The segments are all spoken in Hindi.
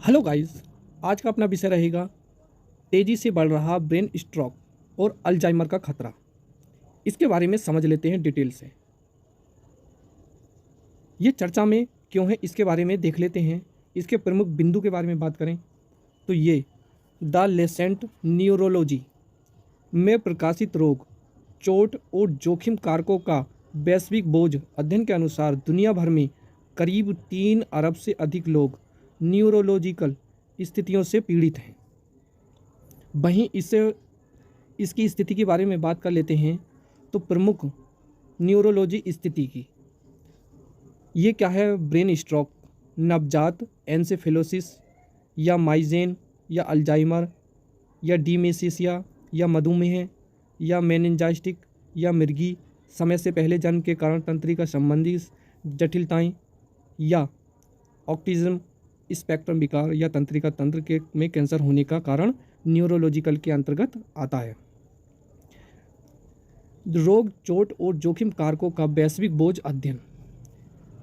Hello guys. आज का अपना विषय रहेगा तेज़ी से बढ़ रहा ब्रेन स्ट्रोक और अल्जाइमर का खतरा। इसके बारे में समझ लेते हैं डिटेल से। ये चर्चा में क्यों है इसके बारे में देख लेते हैं। इसके प्रमुख बिंदु के बारे में बात करें तो ये द लेसेंट न्यूरोलॉजी में प्रकाशित रोग, चोट और जोखिम कारकों का वैश्विक बोझ अध्ययन के अनुसार दुनिया भर में करीब 3 अरब से अधिक लोग न्यूरोलॉजिकल स्थितियों से पीड़ित हैं। वहीं इसकी स्थिति के बारे में बात कर लेते हैं तो प्रमुख न्यूरोलॉजी स्थिति की ये क्या है। ब्रेन स्ट्रोक, नवजात एन्सेफेलोसिस या माइग्रेन या अल्जाइमर या डिमेंशिया या मधुमेह या मेनिंजाइटिस या मिर्गी, समय से पहले जन्म के कारण तंत्रिका संबंधी जटिलताएं या ऑटिज्म स्पेक्ट्रम विकार या तंत्रिका तंत्र के में कैंसर होने का कारण न्यूरोलॉजिकल के अंतर्गत आता है। रोग, चोट और जोखिम कारकों का वैश्विक बोझ अध्ययन।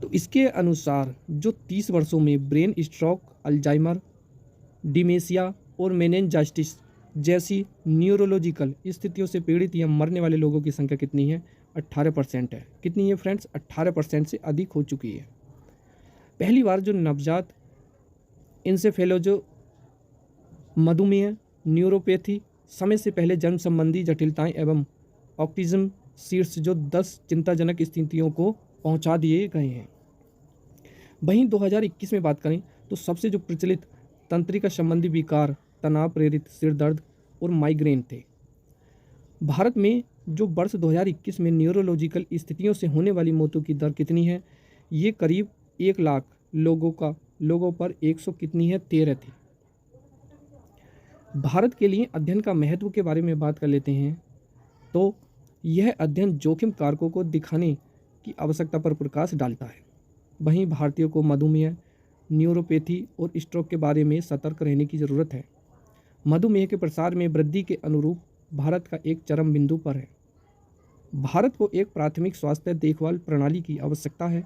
तो इसके अनुसार जो 30 वर्षों में ब्रेन स्ट्रोक, अल्जाइमर, डिमेंशिया और मेनिंजाइटिस जैसी न्यूरोलॉजिकल स्थितियों से पीड़ित या मरने वाले लोगों की संख्या कितनी है? 18% है। कितनी है फ्रेंड्स? 18% से अधिक हो चुकी है। पहली बार जो नवजात इंसेफेलोजो, मधुमेह, न्यूरोपैथी, समय से पहले जन्म संबंधी जटिलताएं एवं ऑटिज्म शीर्ष जो 10 चिंताजनक स्थितियों को पहुंचा दिए गए हैं। वहीं 2021 में बात करें तो सबसे जो प्रचलित तंत्रिका संबंधी विकार तनाव प्रेरित सिर दर्द और माइग्रेन थे। भारत में जो वर्ष 2021 में न्यूरोलॉजिकल स्थितियों से होने वाली मौतों की दर कितनी है? ये करीब 1 लाख लोगों पर 100 कितनी है? 13 थी। भारत के लिए अध्ययन का महत्व के बारे में बात कर लेते हैं तो यह अध्ययन जोखिम कारकों को दिखाने की आवश्यकता पर प्रकाश डालता है। वहीं भारतीयों को मधुमेह, न्यूरोपैथी और स्ट्रोक के बारे में सतर्क रहने की ज़रूरत है। मधुमेह के प्रसार में वृद्धि के अनुरूप भारत का एक चरम बिंदु पर है। भारत को एक प्राथमिक स्वास्थ्य देखभाल प्रणाली की आवश्यकता है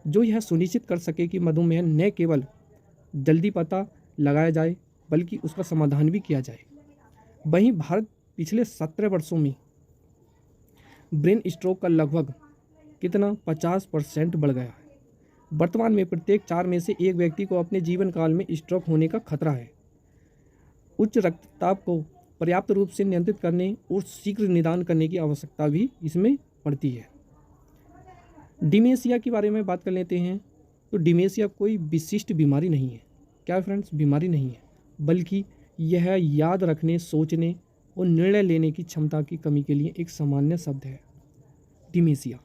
जो यह सुनिश्चित कर सके कि मधुमेह न केवल जल्दी पता लगाया जाए बल्कि उसका समाधान भी किया जाए। वहीं भारत पिछले 17 वर्षों में ब्रेन स्ट्रोक का लगभग कितना 50% बढ़ गया है। वर्तमान में प्रत्येक 4 में से 1 व्यक्ति को अपने जीवन काल में स्ट्रोक होने का खतरा है। उच्च रक्तचाप को पर्याप्त रूप से नियंत्रित करने और शीघ्र निदान करने की आवश्यकता भी इसमें पड़ती है। डिमेंशिया के बारे में बात कर लेते हैं तो डिमेंशिया कोई विशिष्ट बीमारी नहीं है। क्या फ्रेंड्स? बीमारी नहीं है बल्कि यह याद रखने, सोचने और निर्णय लेने की क्षमता की कमी के लिए एक सामान्य शब्द है, डिमेंशिया।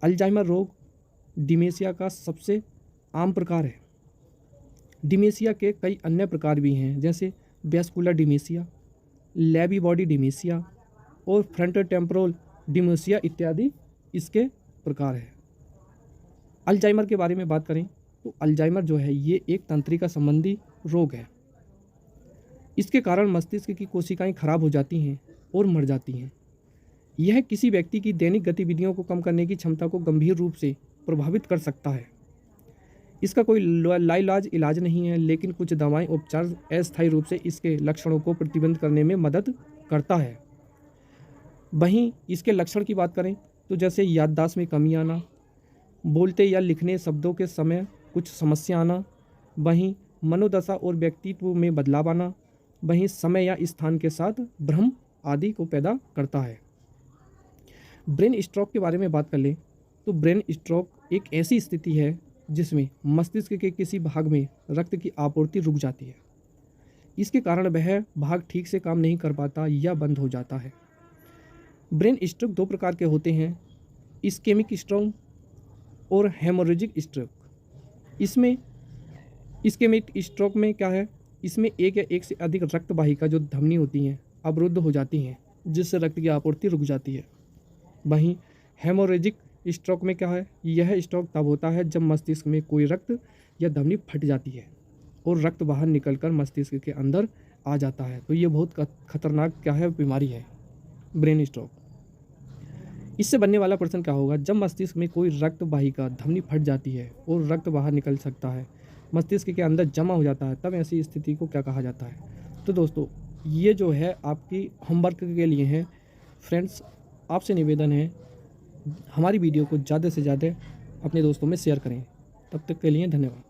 अल्जाइमर रोग डिमेंशिया का सबसे आम प्रकार है। डिमेंशिया के कई अन्य प्रकार भी हैं जैसे वैस्कुलर डिमेंशिया, लेबी बॉडी डिमेंशिया और फ्रंटल टेम्पोरल डिमेंशिया इत्यादि इसके प्रकार है। अल्जाइमर के बारे में बात करें तो अल्जाइमर जो है ये एक तंत्रिका संबंधी रोग है। इसके कारण मस्तिष्क की कोशिकाएं खराब हो जाती हैं और मर जाती हैं। यह किसी व्यक्ति की दैनिक गतिविधियों को कम करने की क्षमता को गंभीर रूप से प्रभावित कर सकता है। इसका कोई लाइलाज इलाज नहीं है, लेकिन कुछ दवाएं उपचार अस्थायी रूप से इसके लक्षणों को प्रतिबंध करने में मदद करता है। वहीं इसके लक्षण की बात करें तो जैसे याददाश्त में कमी आना, बोलते या लिखने शब्दों के समय कुछ समस्या आना, वहीं मनोदशा और व्यक्तित्व में बदलाव आना, वहीं समय या स्थान के साथ भ्रम आदि को पैदा करता है। ब्रेन स्ट्रोक के बारे में बात कर लें तो ब्रेन स्ट्रोक एक ऐसी स्थिति है जिसमें मस्तिष्क के किसी भाग में रक्त की आपूर्ति रुक जाती है। इसके कारण वह भाग ठीक से काम नहीं कर पाता या बंद हो जाता है। ब्रेन स्ट्रोक 2 प्रकार के होते हैं, इस्केमिक स्ट्रोक और हेमोरेजिक स्ट्रोक। इसमें इस्केमिक स्ट्रोक में क्या है? इसमें एक या एक से अधिक रक्त वाहिका जो धमनी होती हैं अवरुद्ध हो जाती हैं जिससे रक्त की आपूर्ति रुक जाती है। वहीं हेमोरेजिक स्ट्रोक में क्या है? यह स्ट्रोक तब होता है जब मस्तिष्क में कोई रक्त या धमनी फट जाती है और रक्त बाहर निकलकर मस्तिष्क के अंदर आ जाता है। तो ये बहुत खतरनाक क्या है? बीमारी है ब्रेन स्ट्रोक। इससे बनने वाला प्रश्न क्या होगा? जब मस्तिष्क में कोई रक्त वाहिका धमनी फट जाती है और रक्त बाहर निकल सकता है मस्तिष्क के अंदर जमा हो जाता है, तब ऐसी स्थिति को क्या कहा जाता है। तो दोस्तों ये जो है आपकी होमवर्क के लिए है। फ्रेंड्स आपसे निवेदन है हमारी वीडियो को ज़्यादा से ज़्यादा अपने दोस्तों में शेयर करें। तब तक के लिए धन्यवाद।